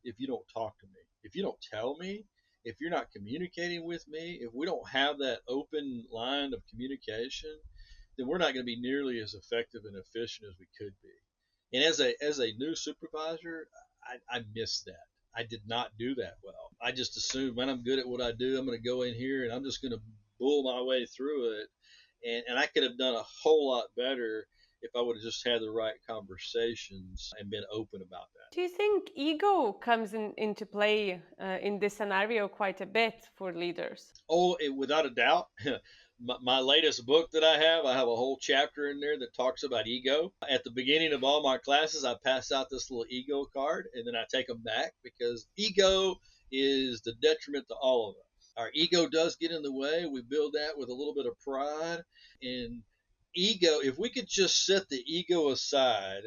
if you don't talk to me, if you don't tell me, if you're not communicating with me, if we don't have that open line of communication, then we're not going to be nearly as effective and efficient as we could be. And as a new supervisor, I missed that. I did not do that well. I just assumed, man, I'm good at what I do. I'm going to go in here and I'm just going to bull my way through it. And I could have done a whole lot better if I would have just had the right conversations and been open about that. Do you think ego comes into play in this scenario quite a bit for leaders? Oh, without a doubt. My latest book that I have a whole chapter in there that talks about ego. At the beginning of all my classes, I pass out this little ego card, and then I take them back, because ego is the detriment to all of us. Our ego does get in the way. We build that with a little bit of pride. And ego, if we could just set the ego aside,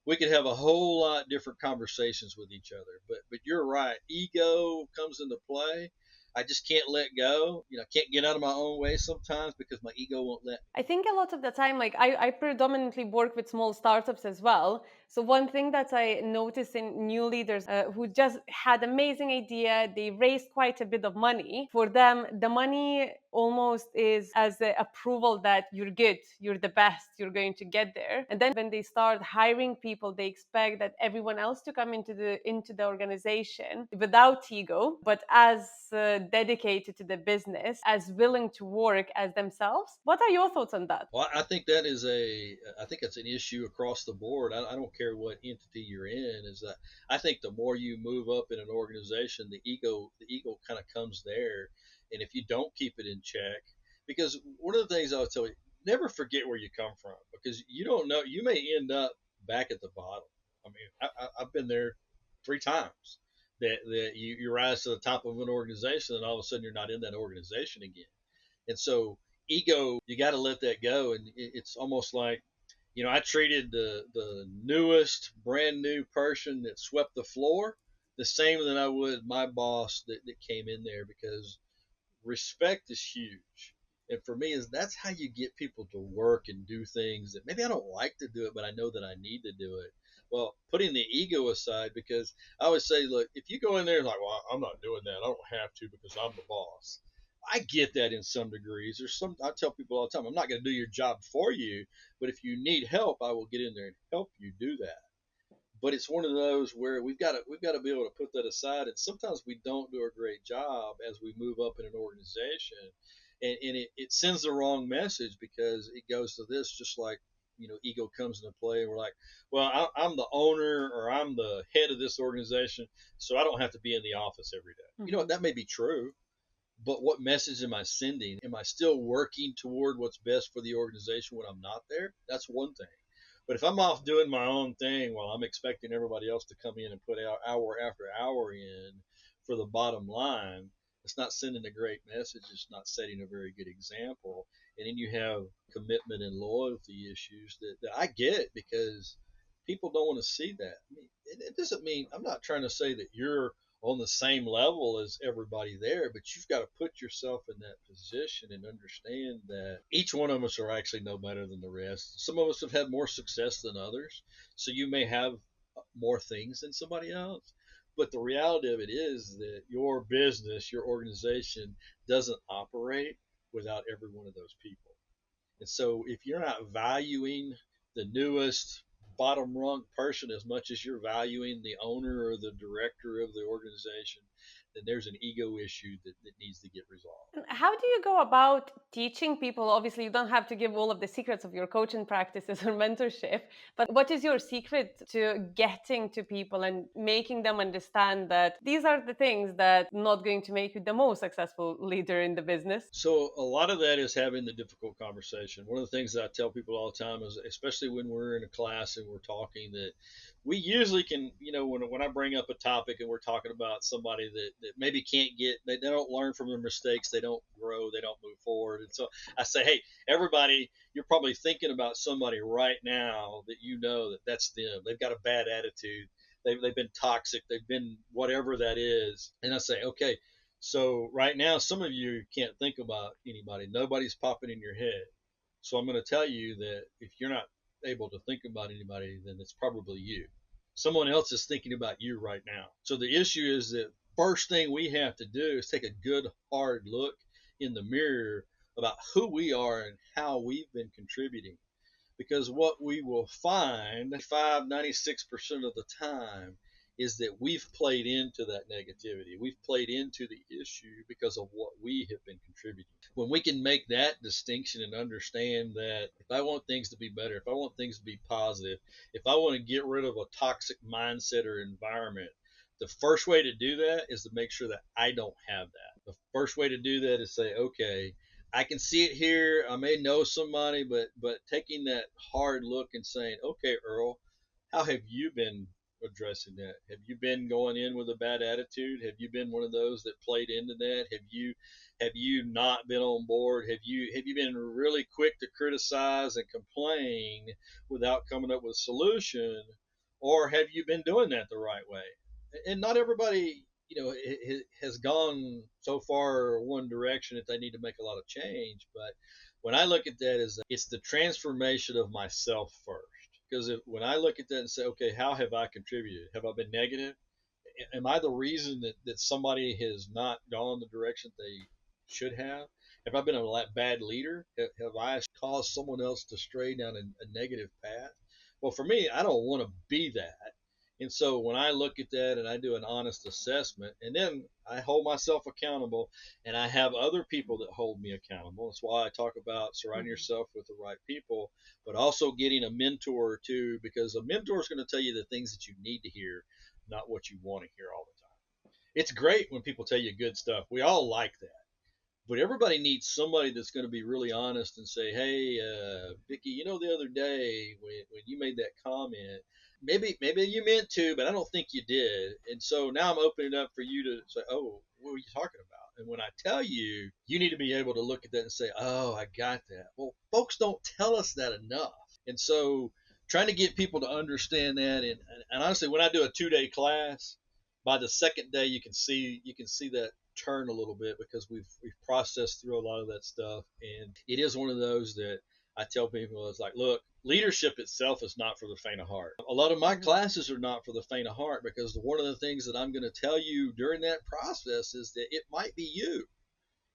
we could have a whole lot different conversations with each other. But you're right. Ego comes into play. I just can't let go. I can't get out of my own way sometimes because my ego won't let me. I think a lot of the time, like I predominantly work with small startups as well. So one thing that I notice in new leaders who just had amazing idea, they raised quite a bit of money. For them, the money almost is as the approval that you're good, you're the best, you're going to get there. And then when they start hiring people, they expect that everyone else to come into the organization without ego, but as dedicated to the business, as willing to work as themselves. What are your thoughts on that? Well, I think it's an issue across the board. I don't care what entity you're in. Is that I think the more you move up in an organization, the ego kind of comes there, and if you don't keep it in check, because one of the things I would tell you, never forget where you come from, because you don't know, you may end up back at the bottom. I mean, I've been there 3 times. That you rise to the top of an organization, and all of a sudden you're not in that organization again. And so ego, you got to let that go. And it's almost like, I treated the newest, brand new person that swept the floor the same that I would my boss that came in there, because respect is huge. And for me, is that's how you get people to work and do things that maybe I don't like to do it, but I know that I need to do it. Well, putting the ego aside, because I always say, look, if you go in there and like, well, I'm not doing that. I don't have to because I'm the boss. I get that in some degrees. I tell people all the time, I'm not going to do your job for you, but if you need help, I will get in there and help you do that. But it's one of those where we've got to be able to put that aside, and sometimes we don't do a great job as we move up in an organization, and it sends the wrong message because it goes to this, just like ego comes into play, and we're like, well, I'm the owner or I'm the head of this organization, so I don't have to be in the office every day. Mhm. That may be true, but what message am I sending? Am I still working toward what's best for the organization when I'm not there? That's one thing. But if I'm off doing my own thing while I'm expecting everybody else to come in and put out hour after hour in for the bottom line, it's not sending a great message. It's not setting a very good example. And then you have commitment and loyalty issues that I get because people don't want to see that. I mean, it doesn't mean I'm not trying to say that you're on the same level as everybody there, but you've got to put yourself in that position and understand that each one of us are actually no better than the rest. Some of us have had more success than others, so you may have more things than somebody else. But the reality of it is that your business, your organization doesn't operate without every one of those people. And so if you're not valuing the newest bottom rung person as much as you're valuing the owner or the director of the organization, then there's an ego issue that needs to get resolved. How do you go about teaching people? Obviously, you don't have to give all of the secrets of your coaching practices or mentorship, but what is your secret to getting to people and making them understand that these are the things that are not going to make you the most successful leader in the business? So a lot of that is having the difficult conversation. One of the things that I tell people all the time is, especially when we're in a class and we're talking, that we usually can, when I bring up a topic and we're talking about somebody that maybe can't they don't learn from their mistakes, they don't grow, they don't move forward. And so I say, hey, everybody, you're probably thinking about somebody right now that that's them. They've got a bad attitude. They've been toxic. They've been whatever that is. And I say, okay, so right now, some of you can't think about anybody. Nobody's popping in your head. So I'm going to tell you that if you're not able to think about anybody, then it's probably you. Someone else is thinking about you right now. So the issue is that first thing we have to do is take a good hard look in the mirror about who we are and how we've been contributing. Because what we will find 96% of the time is that we've played into that negativity. We've played into the issue because of what we have been contributing. When we can make that distinction and understand that if I want things to be better, if I want things to be positive, if I want to get rid of a toxic mindset or environment, the first way to do that is to make sure that I don't have that. The first way to do that is say, okay, I can see it here. I may know somebody, but taking that hard look and saying, okay, Earl, how have you been addressing that? Have you been going in with a bad attitude? Have you been one of those that played into that? Have you not been on board? Have you been really quick to criticize and complain without coming up with a solution, or have you been doing that the right way? And not everybody has gone so far one direction that they need to make a lot of change. But when I look at that, is it's the transformation of myself first. Because when I look at that and say, okay, how have I contributed? Have I been negative? Am I the reason that somebody has not gone the direction they should have? Have I been a bad leader? Have I caused someone else to stray down a negative path? Well, for me, I don't want to be that. And so when I look at that and I do an honest assessment, and then I hold myself accountable, and I have other people that hold me accountable. That's why I talk about surrounding Mhm. yourself with the right people, but also getting a mentor or two, because a mentor is going to tell you the things that you need to hear, not what you want to hear all the time. It's great when people tell you good stuff. We all like that. But everybody needs somebody that's going to be really honest and say, hey, Vicky, the other day when you made that comment, maybe you meant to, but I don't think you did. And so now I'm opening up for you to say, oh, what were you talking about? And when I tell you, you need to be able to look at that and say, oh, I got that. Well, folks don't tell us that enough. And so trying to get people to understand that, and honestly, when I do a 2-day class, by the second day you can see that turn a little bit because we've processed through a lot of that stuff, and it is one of those that I tell people, it's like, look, leadership itself is not for the faint of heart. A lot of my Hmm. classes are not for the faint of heart, because one of the things that I'm going to tell you during that process is that it might be you.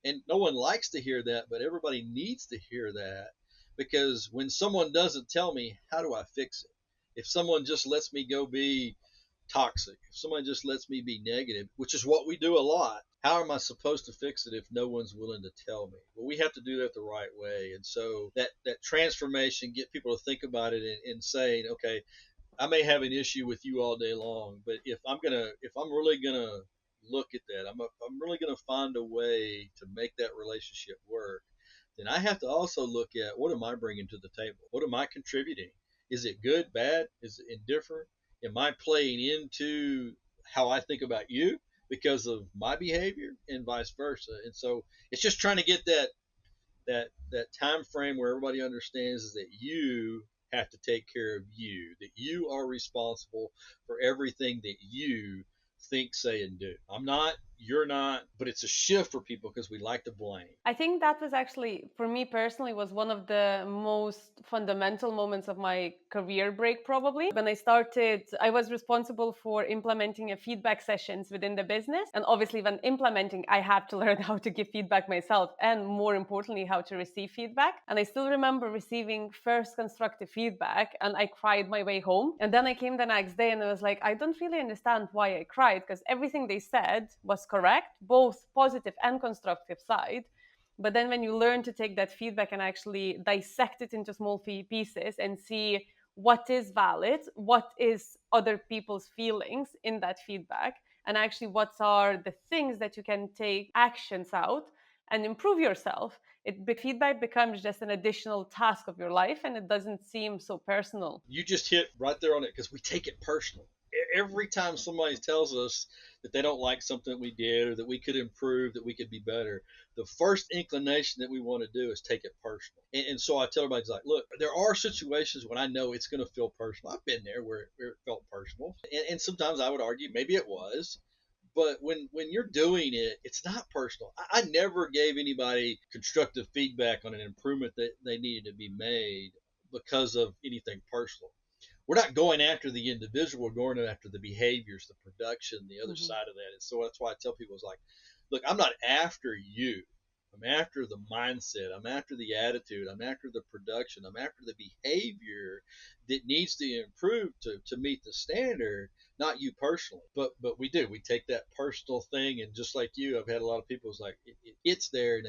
And no one likes to hear that, but everybody needs to hear that, because when someone doesn't tell me, how do I fix it? If someone just lets me go be toxic, if someone just lets me be negative, which is what we do a lot, how am I supposed to fix it if no one's willing to tell me? Well, we have to do that the right way. And so that transformation, get people to think about it, and saying, okay, I may have an issue with you all day long, but if I'm really gonna look at that, I'm really gonna find a way to make that relationship work. Then I have to also look at, what am I bringing to the table? What am I contributing? Is it good, bad? Is it indifferent? Am I playing into how I think about you because of my behavior, and vice versa? And so it's just trying to get that time frame where everybody understands is that you have to take care of you, that you are responsible for everything that you think, say, and do. I'm not, you're not, but it's a shift for people because we like to blame. I think that was actually, for me personally, was one of the most fundamental moments of my career break, probably. When I started, I was responsible for implementing a feedback sessions within the business. And obviously, when implementing, I had to learn how to give feedback myself, and more importantly, how to receive feedback. And I still remember receiving first constructive feedback, and I cried my way home. And then I came the next day and I was like, I don't really understand why I cried, because everything they said was correct, both positive and constructive side. But then when you learn to take that feedback and actually dissect it into small pieces and see what is valid, what is other people's feelings in that feedback, and actually what are the things that you can take actions out and improve yourself, feedback becomes just an additional task of your life, and it doesn't seem so personal. You just hit right there on it, because we take it personal. Every time somebody tells us that they don't like something that we did, or that we could improve, that we could be better, the first inclination that we want to do is take it personal. And so I tell everybody, like, look, there are situations when I know it's going to feel personal. I've been there where it felt personal. And sometimes I would argue maybe it was. But when you're doing it, it's not personal. I never gave anybody constructive feedback on an improvement that they needed to be made because of anything personal. We're not going after the individual, we're going after the behaviors, the production, the other Mhm. side of that. And so that's why I tell people, it's like, look, I'm not after you. I'm after the mindset. I'm after the attitude. I'm after the production. I'm after the behavior that needs to improve to meet the standard, not you personally. But we do. We take that personal thing, and just like you, I've had a lot of people, it's like, it's there. And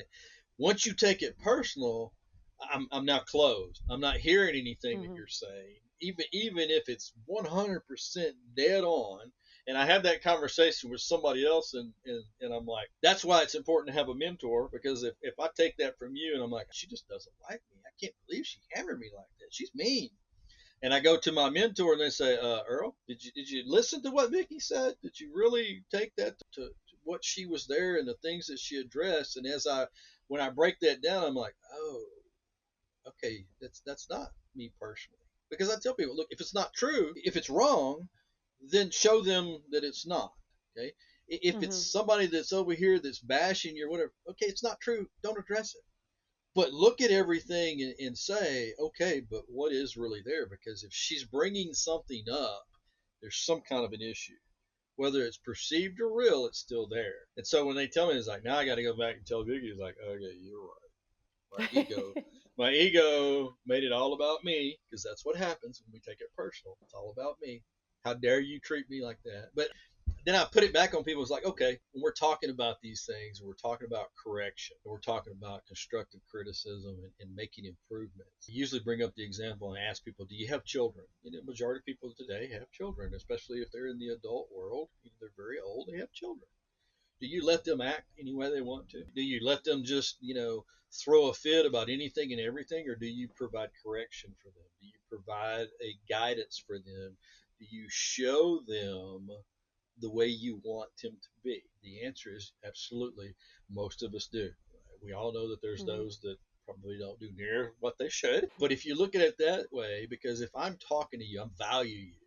once you take it personal, I'm now closed. I'm not hearing anything that Mhm. you're saying, even if it's 100% dead on. And I have that conversation with somebody else, and I'm like, that's why it's important to have a mentor, because if I take that from you and I'm like, she just doesn't like me, I can't believe she hammered me like that, she's mean. And I go to my mentor and they say, Earl, did you listen to what Vicky said? Did you really take that to what she was there and the things that she addressed? And when I break that down, I'm like, oh, okay, that's not me personally. Because I tell people, look, if it's not true, if it's wrong, then show them that it's not. Okay. If it's Mhm. somebody that's over here that's bashing you or whatever, okay, it's not true. Don't address it. But look at everything and say, okay, but what is really there? Because if she's bringing something up, there's some kind of an issue. Whether it's perceived or real, it's still there. And so when they tell me, it's like, now I got to go back and tell Vicky, it's like, okay, you're right. My ego, my ego made it all about me, because that's what happens when we take it personal. It's all about me. How dare you treat me like that? But then I put it back on people. It's like, okay, when we're talking about these things, we're talking about correction, we're talking about constructive criticism, and making improvements. I usually bring up the example and ask people, do you have children? The majority of people today have children, especially if they're in the adult world. They're very old, they have children. Do you let them act any way they want to? Do you let them just, throw a fit about anything and everything, or do you provide correction for them? Do you provide a guidance for them? Do you show them the way you want them to be? The answer is absolutely. Most of us do. We all know that there's Mhm. those that probably don't do near what they should. But if you look at it that way, because if I'm talking to you, I value you.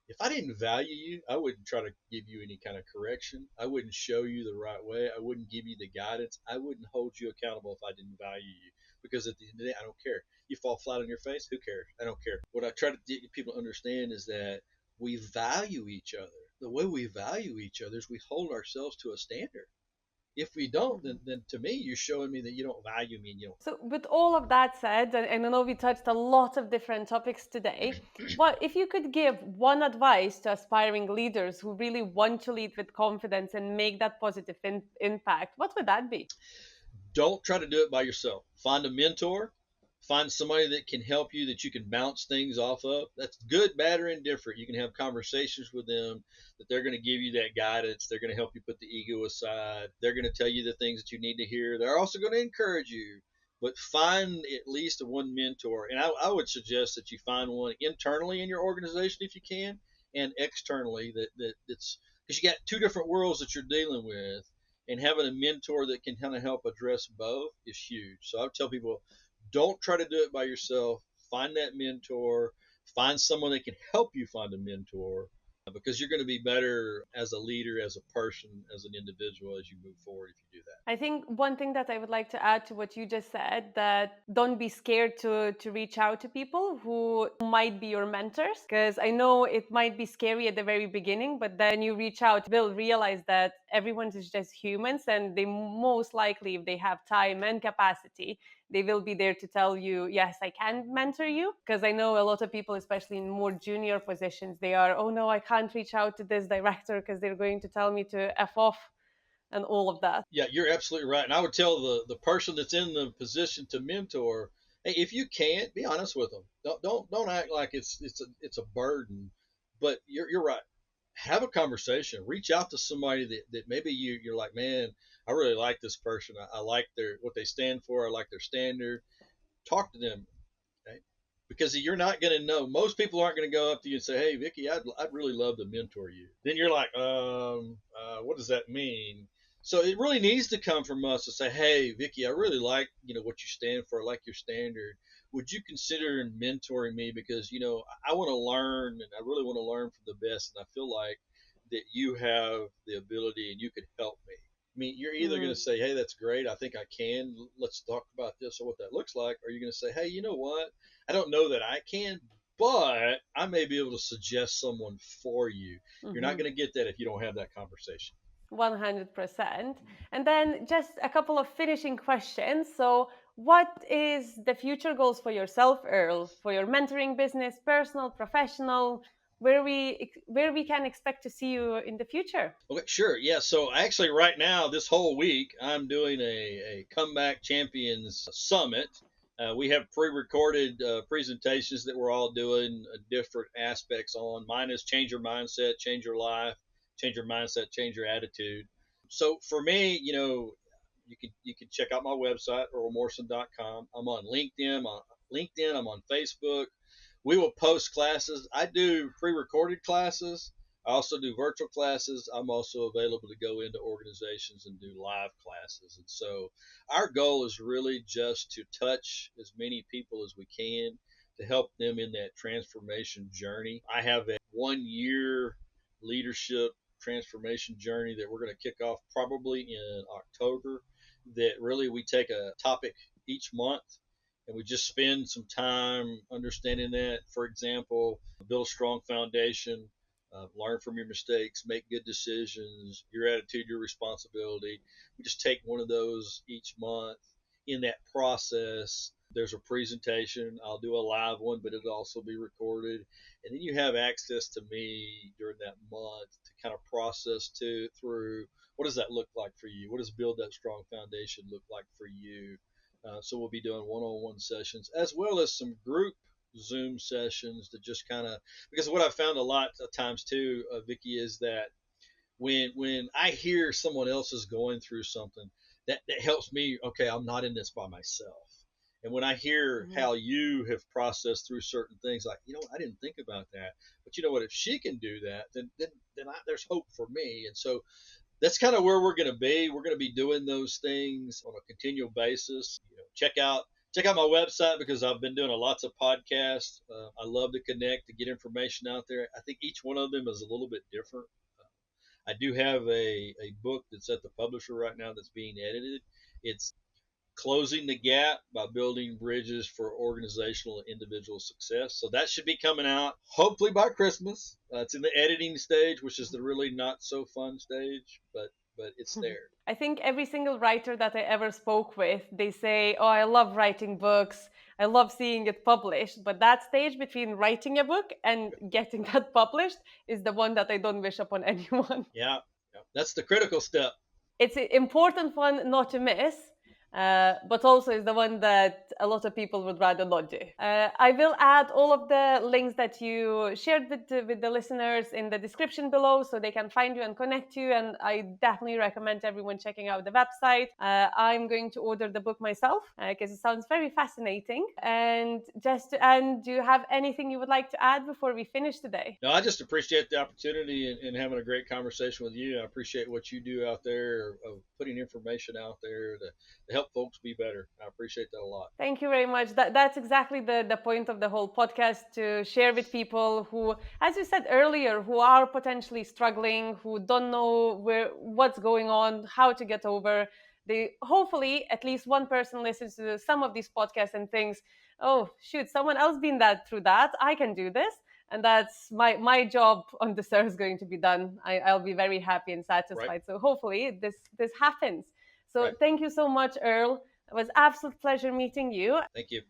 If I didn't value you, I wouldn't try to give you any kind of correction. I wouldn't show you the right way. I wouldn't give you the guidance. I wouldn't hold you accountable if I didn't value you. Because at the end of the day, I don't care. You fall flat on your face, who cares? I don't care. What I try to get people to understand is that we value each other. The way we value each other is we hold ourselves to a standard. If we don't, then to me, you're showing me that you don't value me and you So, with all of that said, and I know we touched a lot of different topics today, what if you could give one advice to aspiring leaders who really want to lead with confidence and make that positive impact? What would that be? don't try to do it by yourself. Find a mentor, find somebody that can help you, that you can bounce things off of. That's good, bad, or indifferent. You can have conversations with them that they're going to give you that guidance. They're going to help you put the ego aside. They're going to tell you the things that you need to hear. They're also going to encourage you. But find at least one mentor. And I would suggest that you find one internally in your organization if you can, and externally that's because you got two different worlds that you're dealing with, and having a mentor that can kind of help address both is huge. So I would tell people, don't try to do it by yourself. Find that mentor. Find someone that can help you find a mentor, because you're going to be better as a leader, as a person, as an individual as you move forward if you do that. I think one thing that I would like to add to what you just said, that don't be scared to reach out to people who might be your mentors, because I know it might be scary at the very beginning, but then you reach out, they'll realize that everyone is just humans, and they most likely, if they have time and capacity, they will be there to tell you, yes, I can mentor you. Because I know a lot of people, especially in more junior positions, they are, oh no, I can't reach out to this director because they're going to tell me to F off and all of that. Yeah, you're absolutely right. And I would tell the person that's in the position to mentor, hey, if you can't, be honest with them. Don't act like it's a burden. But you're right. Have a conversation. Reach out to somebody that maybe you're like, man, I really like this person. I like their what they stand for. I like their standard. Talk to them, okay? Because you're not going to know. Most people aren't going to go up to you and say, hey, Vicky, I'd really love to mentor you. Then you're like, what does that mean? So it really needs to come from us to say, hey, Vicky, I really like what you stand for. I like your standard. Would you consider mentoring me? Because I want to learn, and I really want to learn from the best, and I feel like that you have the ability and you could help me. I mean, you're either going to Mm. say, hey, that's great. I think I can. Let's talk about this or what that looks like. Or you're going to say, hey, you know what? I don't know that I can, but I may be able to suggest someone for you. You're not Hmm. going to get that if you don't have that conversation. 100%. And then just a couple of finishing questions. So, what is the future goals for yourself, Earl, for your mentoring business, personal, professional, where we can expect to see you in the future? Okay, sure. Yeah. So actually, right now, this whole week, I'm doing a Comeback Champions Summit. We have pre-recorded presentations that we're all doing different aspects on. Mine is change your mindset, change your life, change your mindset, change your attitude. So for me, you can check out my website, earlmorrison.com. I'm on LinkedIn. I'm on Facebook. We will post classes. I do pre-recorded classes. I also do virtual classes. I'm also available to go into organizations and do live classes. And so our goal is really just to touch as many people as we can to help them in that transformation journey. I have a 1 year leadership transformation journey that we're going to kick off probably in October, that really we take a topic each month and we just spend some time understanding that. For example, build a strong foundation, learn from your mistakes, make good decisions, your attitude, your responsibility. We just take one of those each month. In that process, there's a presentation. I'll do a live one, but it'll also be recorded. And then you have access to me during that month to kind of process through what does that look like for you? What does build that strong foundation look like for you? So we'll be doing one-on-one sessions as well as some group Zoom sessions to just kind of, because what I found a lot of times too, Vicky, is that when I hear someone else is going through something, that helps me. Okay, I'm not in this by myself. And when I hear Mhm. how you have processed through certain things, like I didn't think about that, but you know what? If she can do that, then there's hope for me. And so that's kind of where we're going to be. We're going to be doing those things on a continual basis. Check out check out my website because I've been doing lots of podcasts. I love to connect, to get information out there. I think each one of them is a little bit different. I do have a book that's at the publisher right now that's being edited. It's Closing the Gap by Building Bridges for Organizational and Individual Success. So that should be coming out hopefully by Christmas. It's in the editing stage, which is the really not so fun stage, but it's there. I think every single writer that I ever spoke with, they say, "Oh, I love writing books. I love seeing it published." But that stage between writing a book and getting that published is the one that I don't wish upon anyone. Yeah, yeah. That's the critical step. It's an important one not to miss, but also is the one that a lot of people would rather not do. I will add all of the links that you shared with the listeners in the description below so they can find you and connect you. And I definitely recommend everyone checking out the website. I'm going to order the book myself because it sounds very fascinating. And just to end, do you have anything you would like to add before we finish today? No, I just appreciate the opportunity and having a great conversation with you. I appreciate what you do out there of putting information out there to help folks be better. I appreciate that a lot. Thank you very much. That's exactly the point of the whole podcast, to share with people who, as you said earlier, who are potentially struggling, who don't know what's going on, how to get over. They hopefully at least one person listens to some of these podcasts and thinks, "Oh shoot, someone else been through that. I can do this." And that's my job on this earth is going to be done. I'll be very happy and Right, satisfied. So hopefully this happens. So right. thank you so much, Earl. It was absolute pleasure meeting you. Thank you.